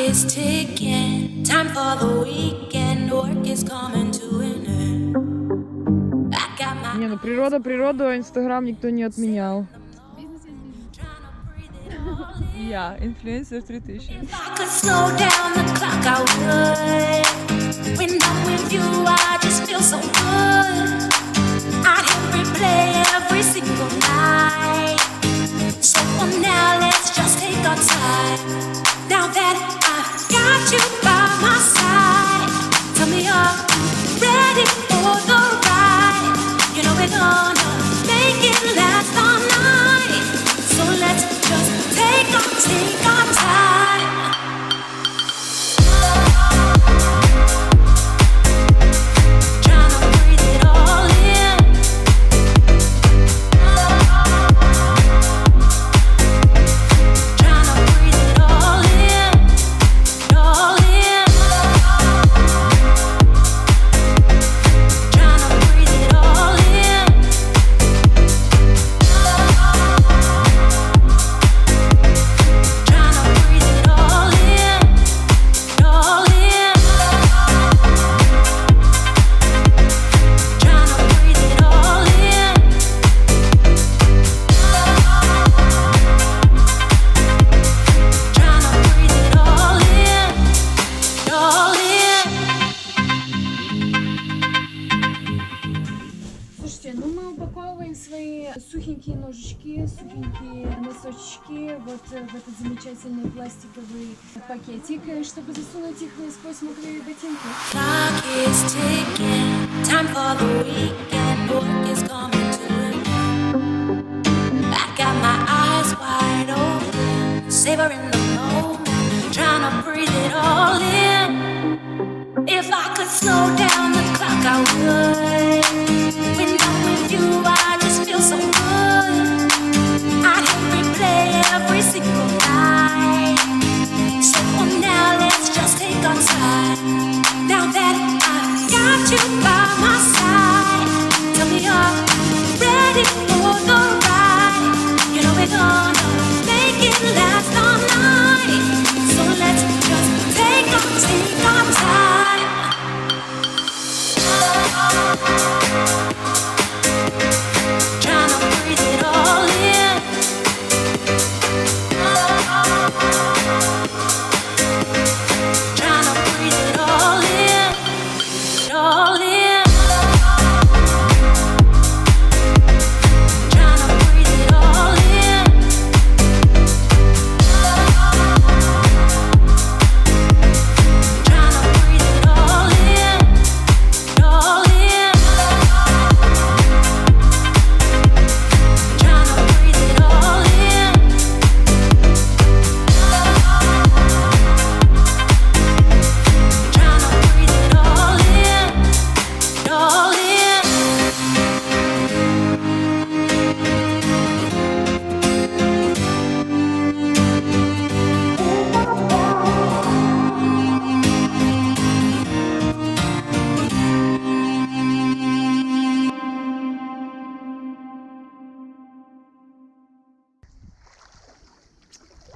is ticking, time for the weekend, work is coming to an end. I got my Не, ну природа, природу, а Инстаграм никто не отменял. Я, инфлюенсер 3000. If I could slow down the clock, I would. When I'm with you, I just feel so good. I'd hit replay every single night. So for now, let's just take our time. Now that I've got you by my side, tell me you're ready for the ride. You know we're gonna make it last all night. So let's just take our time. Tryna breathe it all in. Tryna breathe it all in, all in. Tryna breathe it all in. Tryna breathe it all in, all in. Tryna breathe it all in. Tryna breathe it all in, all in. Слушайте, ну мы упаковываем свои сухенькие ножички, сухенькие носочки вот в этот замечательный пластиковый пакетик, чтобы засунуть их сквозь мокрые ботинки. Clock is ticking, time for the weekend, work is coming to an end. I got my eyes wide open, savoring the moment, trying to breathe it all in. If I could slow down the clock, I would. When I'm with you, I just feel so good. I'd hit replay every single night. So for now, let's just take our time. Now that I've got you by